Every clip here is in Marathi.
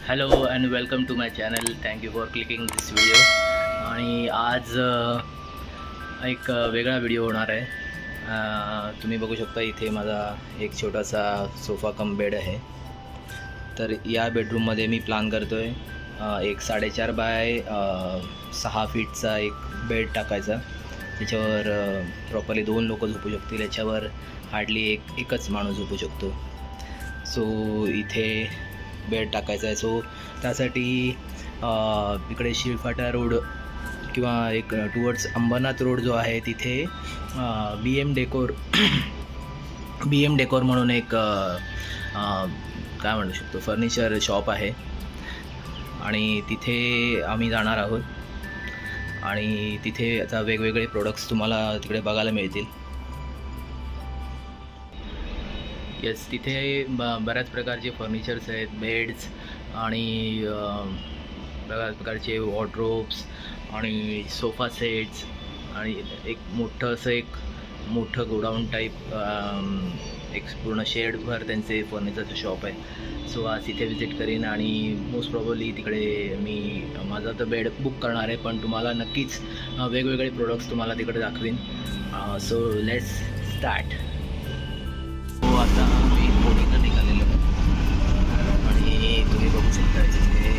Hello and welcome to my channel. Thank you for clicking this video. आणि आज एक वेगळा व्हिडिओ होणार आहे. तुम्ही बघू शकता इथे माझा एक छोटासा सोफा कम बेड आहे. तर या बेडरूममध्ये मी प्लॅन करतो आहे एक 4.5 बाय 6 फीटचा एक बेड टाकायचा. त्याच्यावर प्रॉपरली 2 लोक झोपू शकतील. याच्यावर हार्डली एकच माणूस झोपू शकतो. सो इथे बेड टाकायचा आहे. सो त्यासाठी इकडे शिळफाटा रोड किंवा एक टुवर्ड्स अंबरनाथ रोड जो आहे तिथे बी एम डेकोर म्हणून एक काय म्हणू शकतो फर्निचर शॉप आहे. आणि तिथे आम्ही जाणार आहोत. आणि तिथे आता वेगवेगळे प्रोडक्ट्स तुम्हाला तिकडे बघायला मिळतील. येस, तिथे बऱ्याच प्रकारचे फर्निचर्स आहेत, बेड्स आणि बऱ्याच प्रकारचे वॉर्डरोब्स आणि सोफा सेट्स आणि एक मोठं गोडाऊन टाईप एक पूर्ण शेडभर त्यांचे फर्निचरचं शॉप आहे. सो आज तिथे विजिट करीन आणि मोस्ट प्रॉबली तिकडे मी माझा तर बेड बुक करणार आहे, पण तुम्हाला नक्कीच वेगवेगळे प्रोडक्ट्स तुम्हाला तिकडे दाखवीन. So let's start. हो, आता मी कोणीकडे निघालेलो आणि तुम्ही बघू शकता तिथे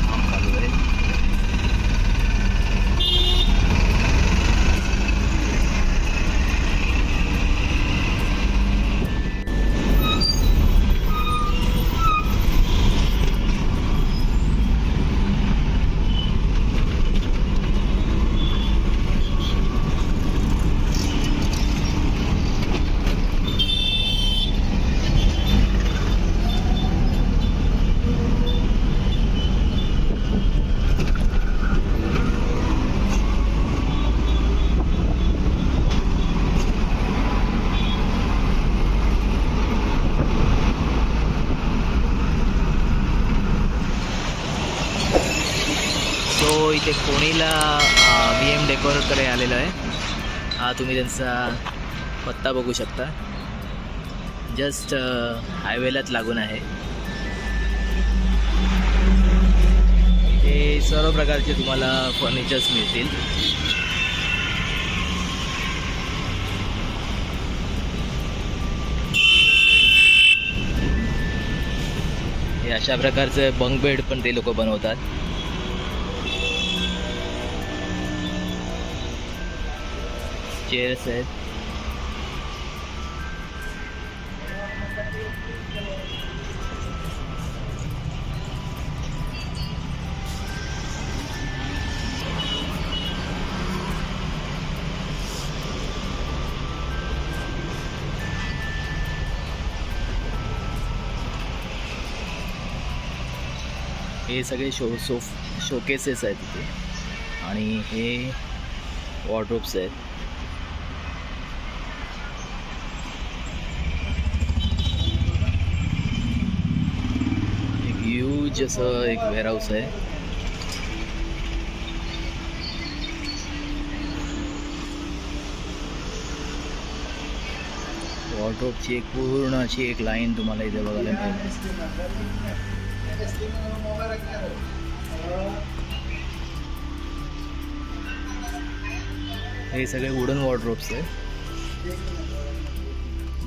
काम चालू आहे. सो इथे कोणीला BM डेकोरकडे आलेलो आहे. हा तुम्ही त्यांचा पत्ता बघू शकता. जस्ट हायवेलाच लागून आहे. इथे सर्व प्रकारचे तुम्हाला फर्निचर्स मिळतील. हे अशा प्रकारचं बंक बेड पण ते लोक बनवतात. चेअर्स आहेत. हे सगळे शोकेसेस आहेत तिथे आणि हे वॉर्डरोब्स आहेत. ह्यूज असं एक वेअरहाऊस आहे. वॉर्डरोबची एक पूर्ण अशी एक लाईन तुम्हाला इथे बघायला मिळेल. हे सगळे वुडन वॉर्डरोब्स आहेत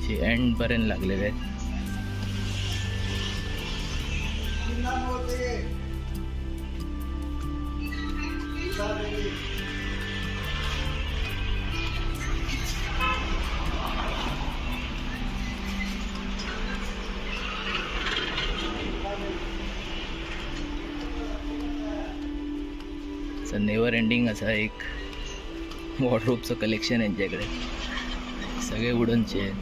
जे एंडपर्यंत लागलेले आहेत. नेवर एंडिंग असा एक वॉर्डरोबचं कलेक्शन आहे यांच्याकडे. सगळे वुडनचे आहेत.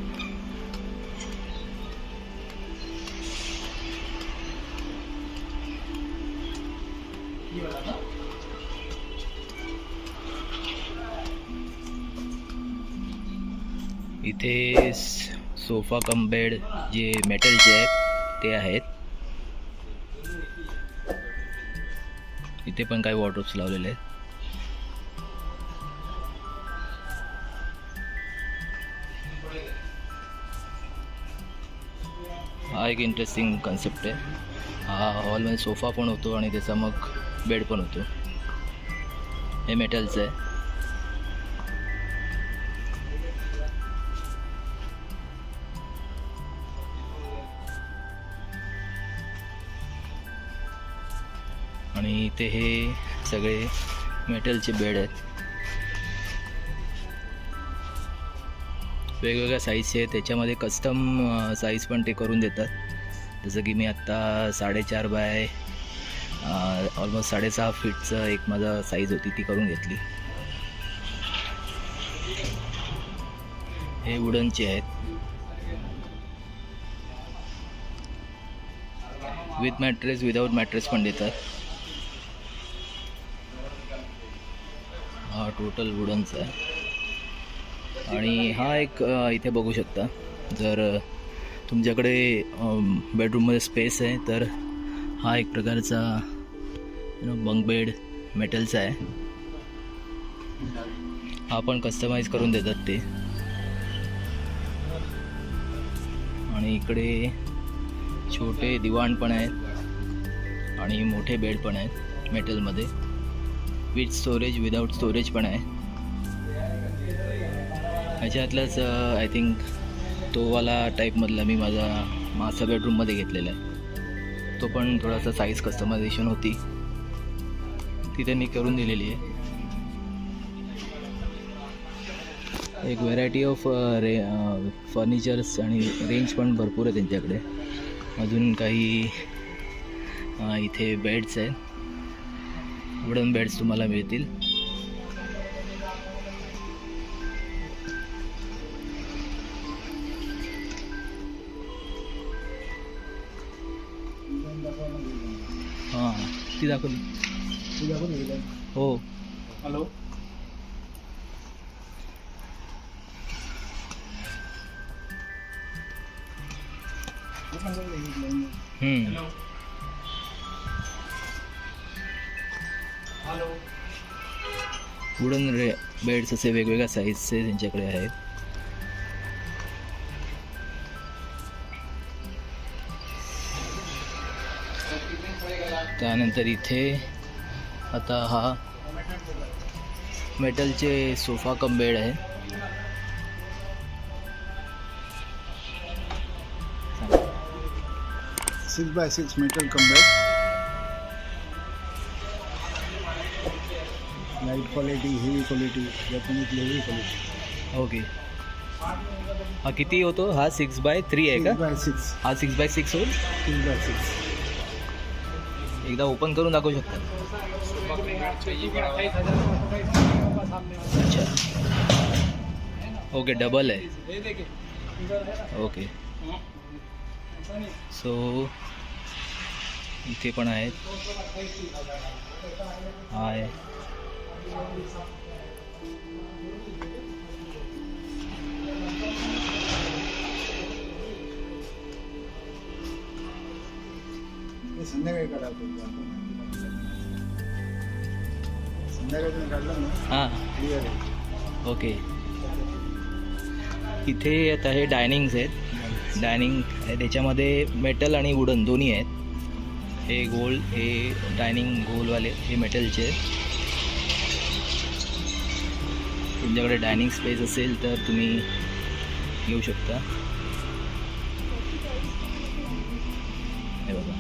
इथे सोफा कम बेड जे मेटलचे आहेत ते आहेत. इथे पण काही वॉर्डरोब्स लावलेले आहेत. हा एक इंटरेस्टिंग कन्सेप्ट आहे. हा हॉलमध्ये सोफा पण होतो आणि त्याचा मग बेड पण होतो. हे मेटलचं आहे. आणि इथे हे सगळे मेटलचे बेड आहेत. वेगवेगळ्या साईजचे आहेत. त्याच्यामध्ये कस्टम साईज पण ते करून देतात. जसं की मी आत्ता 4.5 बाय ऑलमोस्ट 6.5 फीटचं एक माझा साईज होती, ती करून घेतली. हे वुडनचे आहेत. विथ मॅट्रेस, विदाऊट मॅट्रेस पण देतात. हा टोटल वुडनचा आहे. आणि हा एक इथे बघू शकता, जर तुमच्याकडे बेडरूममध्ये स्पेस आहे तर हा एक प्रकारचा बंक बेड मेटलचा आहे. हा पण कस्टमाइज करून देतात ते. आणि इकडे छोटे दिवाण पण आहेत आणि मोठे बेड पण आहेत मेटलमध्ये. विथ स्टोरेज, विदाऊट स्टोरेज पण आहे. ह्याच्यातलाच आय थिंक तो वाला टाईपमधला मी माझा मास्टर बेडरूममध्ये घेतलेला आहे. तो पण थोडासा साईज कस्टमायझेशन होती, ती त्यांनी करून दिलेली आहे. एक व्हेरायटी ऑफ फर्निचर्स आणि रेंज पण भरपूर आहे त्यांच्याकडे. अजून काही इथे बेड्स आहेत. वुडन बेड्स तुम्हाला मिळतील. हां, ती दाखवली. हो. हॅलो. वुडन बेड्स असे वेगवेगळ्या साईजचे त्यांच्याकडे आहेत. त्यानंतर इथे आता हा मेटलचे सोफा कम बेड आहे. 6x6 metal combat, light quality, heavy quality, Japanese heavy quality. Okay. हा किती होतो? हा 6x3 आहे का? 6x6. हा 6x6 होईल. 6x6. एकदा ओपन करून दाखवू शकता. अच्छा, ओके. डबल आहे. ओके. सो इथे पण आहेत. हाय. संध्याकाळी काढावं. संध्याकाळी काढलं ना. हां, क्लिअर आहे. ओके. इथे आता हे डायनिंग्स आहेत. डायनिंग आहे, त्याच्यामध्ये मेटल आणि वुडन दोन्ही आहेत. हे गोल, हे डायनिंग गोलवाले हे मेटलचे आहेत. तुमच्याकडे डायनिंग स्पेस असेल तर तुम्ही घेऊ शकता. हे बघा,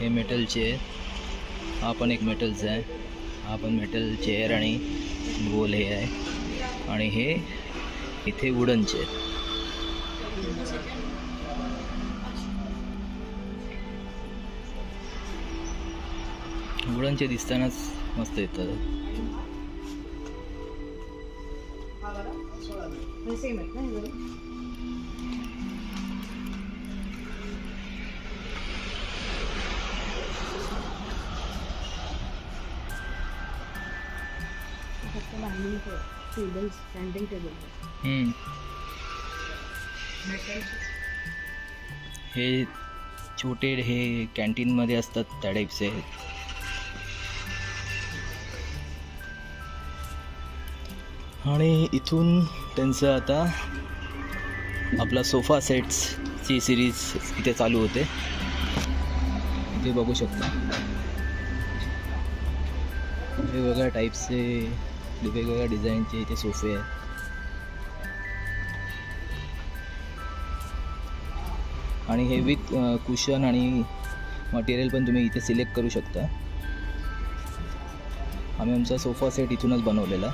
हे मेटलचे आहेत. हा पण एक मेटलचा आहे. हा पण मेटल चेअर आणि गोल हे आहे. आणि हे इथे वुडनचे आहेत. वुडनचे दिसतानाच मस्त येतात. हे छोटे हे कॅन्टीनमध्ये असतात त्या टाईपचे. आणि इथून त्यांचं आता आपला सोफा सेट्स ची सिरीज इथे चालू होते. इथे बघू शकता वेगवेगळ्या टाईपचे वेगवेगळ्या डिझाईनचे इथे सोफे आहेत. आणि हे विथ कुशन आणि मटेरियल पण तुम्ही इथे सिलेक्ट करू शकता. आम्ही आमचा सोफा सेट इथूनच बनवलेला,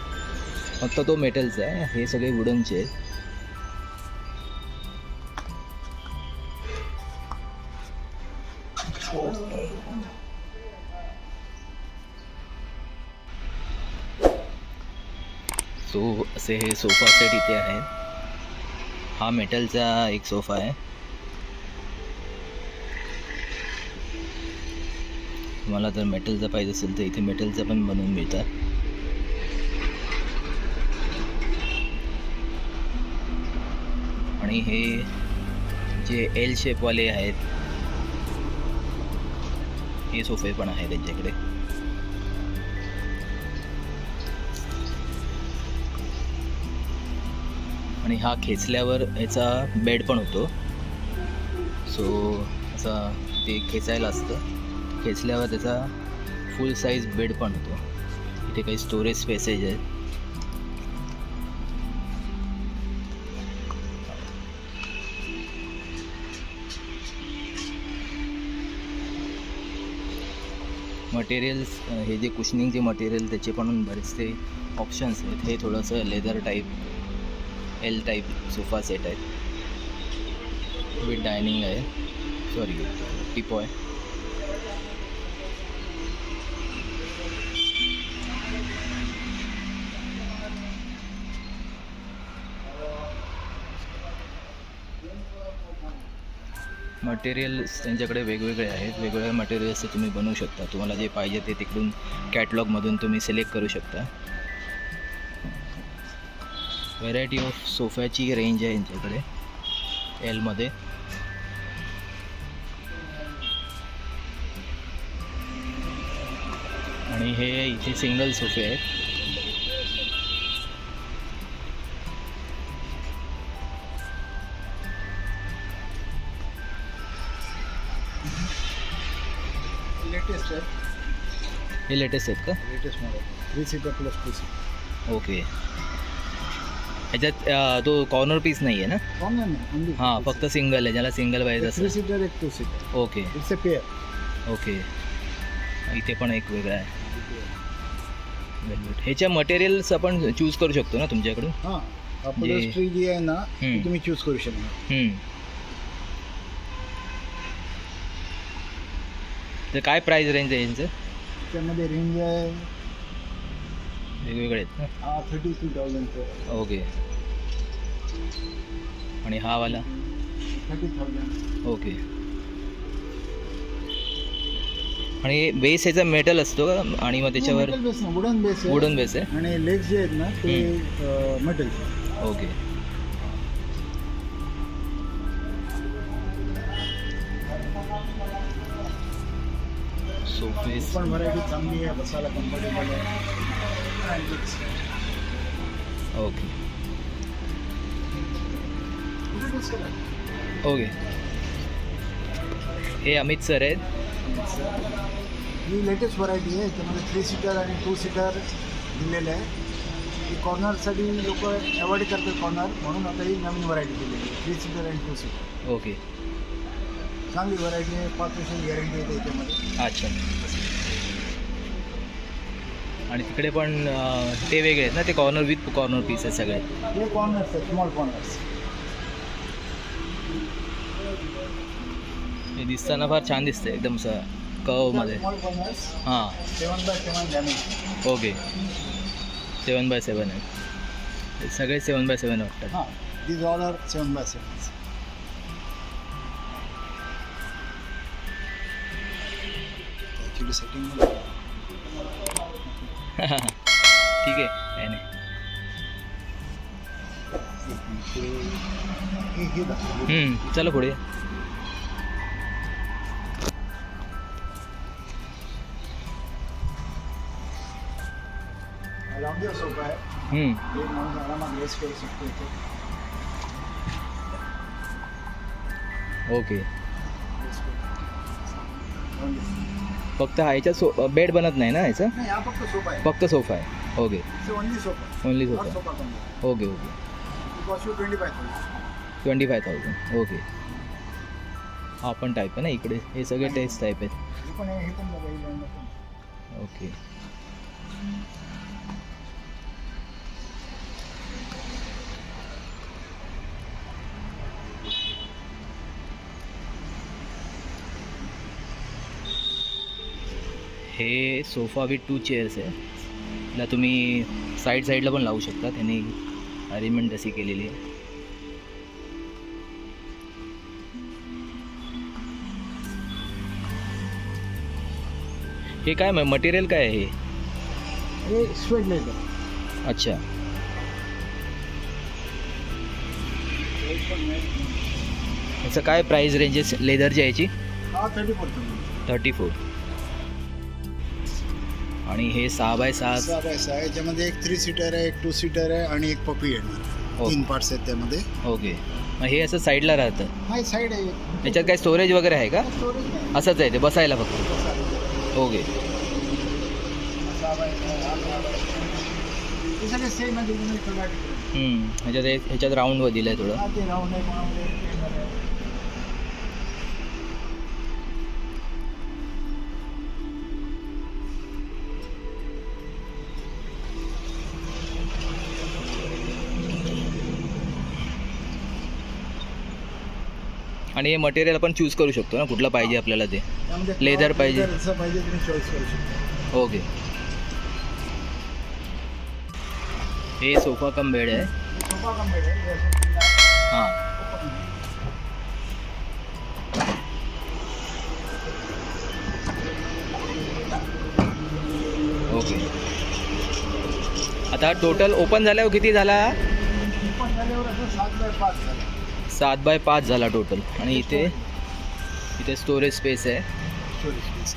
फक्त तो मेटलचा आहे, हे सगळे वुडनचे आहेत. सो असे हे सोफा सेट इथे आहेत. हा मेटलचा एक सोफा आहे. तुम्हाला जर मेटलचा पाहिजे असेल तर इथे मेटलचा पण बनवून मिळतात. आणि हे जे एल शेपवाले आहेत हे सोफे पण आहेत त्यांच्याकडे. आणि हा खेचल्यावर याचा बेड पण होतो. सो असा ते खेचायला असतं, खेचल्यावर त्याचा फुल साईज बेड पण होतो. इथे काही स्टोरेज स्पेसेज आहेत. मटेरियल्स हे जे कुशनिंगचे मटेरियल त्याचे पण बरेचसे ऑप्शन्स आहेत. हे थोडंसं leather type L type sofa set आहे विथ डायनिंग आहे, सॉरी टिपॉय. मटेरियल्स त्यांच्याकडे वेगवेगळे आहेत. वेगवेगळ्या मटेरियल्सचे तुम्ही बनवू शकता. तुम्हाला जे पाहिजे ते तिकडून कॅटलॉगमधून तुम्ही सिलेक्ट करू शकता. व्हरायटी ऑफ सोफ्याची रेंज आहे यांच्याकडे एलमध्ये. आणि हे इथे सिंगल सोफे आहेत. लेटेस्ट आहे, हे लेटेस्ट आहेत का? Latest model 3 seater plus 2 seater. Okay. ह्याच्यात तो कॉर्नर पीस नाही आहे ना? कॉर्नर नाही, हां, फक्त सिंगल आहे. ज्याला सिंगल पाहिजे 3 असेल. सीटर एक 2 seater. Okay it's a pair. Okay. इथे पण एक वेगळा आहे वेलवेट. ह्याच्या मटेरियल्स आपण चूज करू शकतो ना तुमच्याकडून? हां, अपहोल्स्ट्री जी आहे ना ती तुम्ही चूज करू शकता. तर काय प्राइस रेंज आहे यांचं? त्यामध्ये रेंज आहे वेगवेगळे आहेत ना? 32,000. ओके. आणि हा वाला 30,000. ओके. आणि बेस ह्याचा मेटल असतो का? आणि मग त्याच्यावर बेस ना, वुडन बेस आहे. वुडन बेस आहे. आणि लेग्स जे आहेत ना ते मेटल. ओके. सोफेस पण व्हरायटी चांगली आहे, बसायला कम्फर्टेबल आहे. Okay okay. हे अमित सर आहेत. ही लेटेस्ट व्हरायटी आहे. त्यामध्ये 3 सीटर आणि 2 सीटर दिलेलं आहे. ही कॉर्नरसाठी लोक अवॉइड करतात कॉर्नर, म्हणून आता ही नवीन व्हरायटी दिलेली आहे 3 सीटर आणि 2 सीटर. ओके. चांगली व्हरायटी आहे. 5 वर्षाची गॅरंटी आहे त्याच्यामध्ये. अच्छा. आणि तिकडे पण ते वेगळे आहेत ना, ते कॉर्नर विथ कॉर्नर पीस आहेत सगळे? हे कॉर्नर्स आहेत, स्मॉल कॉर्नर्स. हे दिसताना फार छान दिसतं एकदम कर्वमध्ये. Small corners. हां. 7x7 damage. ओके. 7x7 आहेत सगळे. 7x7 वाटतात. हां, this all are 7x7. Actually setting ठीक आहे, काय नाही. चलो पुढे. लॉन्गर सोफा आहे. एक माणूस आरामात रेस्ट करू शकतो इथे. ओके. फक्त हा याच्या बेड बनत नाही ना याचा? नाही, हा फक्त सोफा आहे. फक्त सोफा आहे. ओके. Only sofa. ओनली हा सोफा. सोफा कमी. Okay okay. कॉस्ट 25,000. 25,000. ओके. हा पण टाईप आहे ना इकडे, हे सगळे टेस्ट टाईप आहेत. हे पण आहे, हे पण बघा, हे लँड पण. ओके. हे सोफा विथ 2 चेअर्स आहे. त्याला तुम्ही साईडला पण लावू शकता. त्यांनी अरेंजमेंट अशी केलेली आहे. हे काय मटेरियल काय आहे हे? हे स्वेट लेदर. अच्छा. याचं काय प्राईस रेंजेस लेदरची याची? हा 34,000. 34. आणि हे 6x6. 6x6 आहे. याच्यामध्ये एक 3 सीटर आहे, एक 2 सीटर आहे आणि एक पपी येणार. हो. 3 पार्ट्स आहेत त्यामध्ये. ओके. मग हे असं साईडला राहतं. हा साईड आहे. याच्यात काय स्टोरेज वगैरे आहे का? स्टोरेज नाही. असंच आहे ते बसायला फक्त. ओके. हे सगळे सेम आहे. तुम्ही सगळ्या ह्याच्यात राऊंड वर दिलं आहे थोडं. हा ते राऊंड आहे, कोणामध्ये आहे. आणि हे मटेरियल आपण चूज करू शकतो ना, कुठलं पाहिजे आपल्याला ते. त्यामध्ये लेदर पाहिजे. जसं पाहिजे तुम्ही चॉईस करू शकता. ओके. हे सोफा कम बेड आहे. सोफा कम बेड आहे. हे असं तुम्हाला हां. open आहे. ओके. आता टोटल ओपन झाल्यावर किती झाला? ओपन झाल्यावर असं 7x5 झालं. 7x5 झाला टोटल. आणि इथे स्टोरेज स्पेस आहे. Storage space.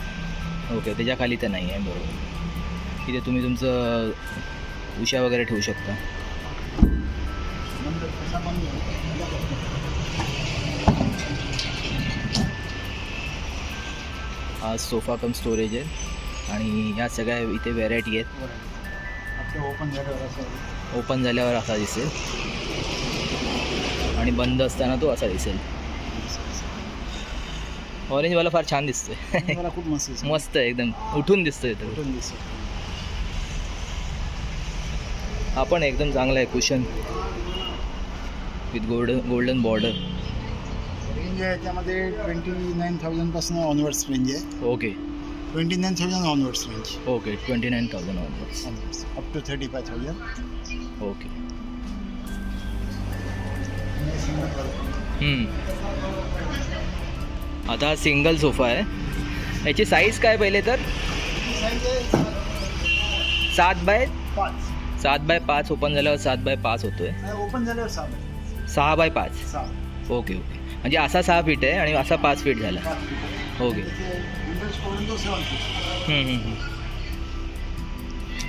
ओके. त्याच्या खाली तर नाही आहे. बरोबर. इथे तुम्ही तुमचं उशा वगैरे ठेवू शकता. नंतर कसा पण हा सोफा कम स्टोरेज आहे. आणि ह्या सगळ्या इथे व्हेरायटी आहेत. आपलं ओपन झाल्यावर असं ओपन झाल्यावर असा दिसेल आणि बंद असताना तो असा दिसेल. ऑरेंजवाला फार छान दिसतोय. मला खूप मस्त दिसतं. मस्त आहे एकदम. उठून दिसतोय तो. उठून दिसतं. हा पण एकदम चांगला आहे. Cushion with golden border. Range आहे त्यामध्ये 29,000 पासून ऑनवर्ड्स रेंज आहे. Okay. 29,000 onwards range. Okay. 29,000 onwards. Up to 35,000. Okay. आता हा सिंगल सोफा आहे. याची साईज काय पहिले तर? 7x5. 7x5 ओपन झाल्यावर 7x5 होतोय. ओपन झाल्यावर 6x5. 6. Okay okay. म्हणजे असा 6 फीट आहे आणि असा 5 फीट झाला. ओके.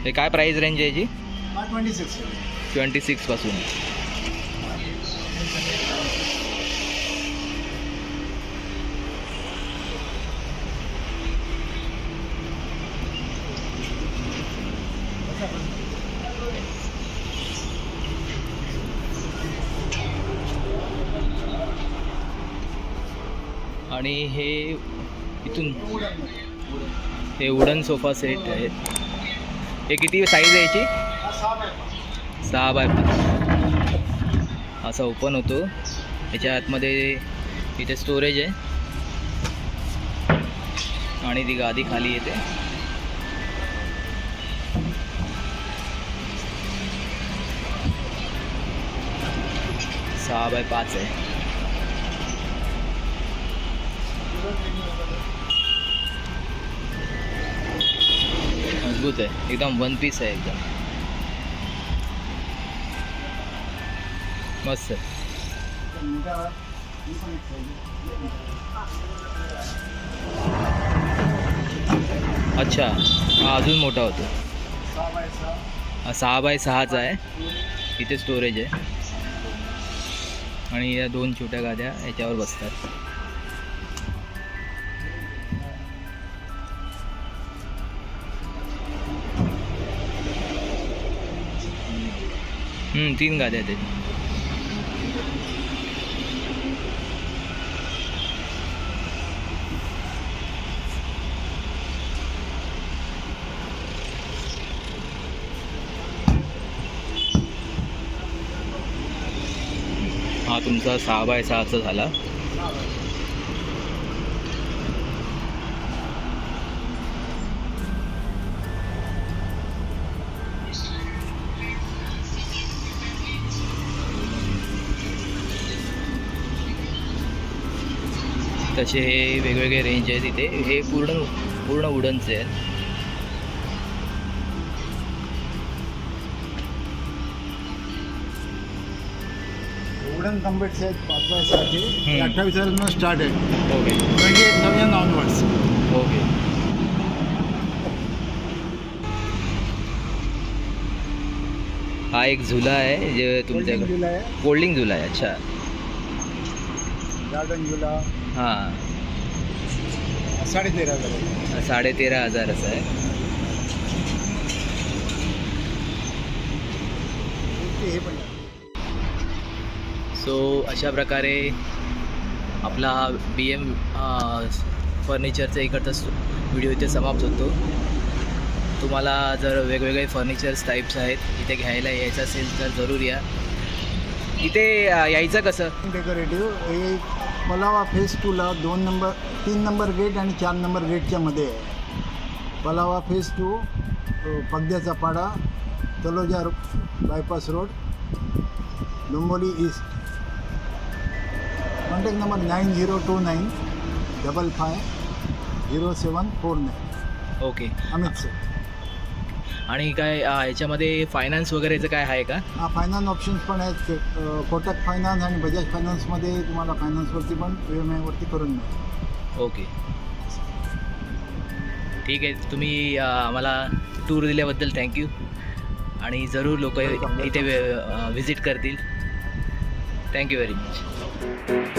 हे काय प्राईस रेंज आहे याची? 26 पासून. आणि हे इथून हे वुडन सोफा सेट आहे. हे किती साईज आहे याची? 6x5. असा ओपन होतो. याच्या आतमध्ये इथे स्टोरेज आहे आणि ती गादी खाली येते. 6x5 आहे. मजबूत आहे एकदम. 1 पीस आहे एकदम. मस्त आहे. अच्छा. हा अजून मोठा होतो. 6x6चा आहे. इथे स्टोरेज आहे आणि या 2 छोट्या गाद्या याच्यावर बसतात. 3 गाद्या आहेत. हा तुमचा 6x6 झाला. तसे हे वेगवेगळे रेंज आहेत इथे. हे पूर्ण वुडनचे आहेत. वुडन कम्बेट्स आहेत 5x6 चे 28,000 स्टार्ट आहे. Okay 28,000 onwards. ओके. हा एक झुला आहे जे तुमच्याकडे झुला आहे, फोल्डिंग झुला आहे. अच्छा. गार्डन झुला हां 13,500. 13,500 असं आहे. हे पण सो अशा प्रकारे आपला BM फर्निचरचा इकडचा व्हिडिओ इथे समाप्त होतो. तुम्हाला जर वेगवेगळे फर्निचर्स टाईप्स आहेत इथे घ्यायला यायचं असेल तर जरूर या. इथे यायचं कसं? डेकोरेटिव्ह हे पलावा फेज 2ला 3 नंबर गेट आणि 4 नंबर गेटच्या मध्ये आहे. पलावा फेज 2 पगद्याचा पाडा, Taloja bypass road, Dombivli east. Contact number 9029 55 0749. Okay. Amit sir. आणि काय याच्यामध्ये फायनान्स वगैरेचं काय आहे का? हा फायनान्स ऑप्शन्स पण आहेत. कोटक फायनान्स आणि बजाज फायनान्समध्ये तुम्हाला फायनान्सवरती पण EMI वरती करून मिळेल. ओके ठीक आहे. तुम्ही आम्हाला टूर दिल्याबद्दल थँक्यू. आणि जरूर लोक इथे व्हिजिट करतील. Thank you very much.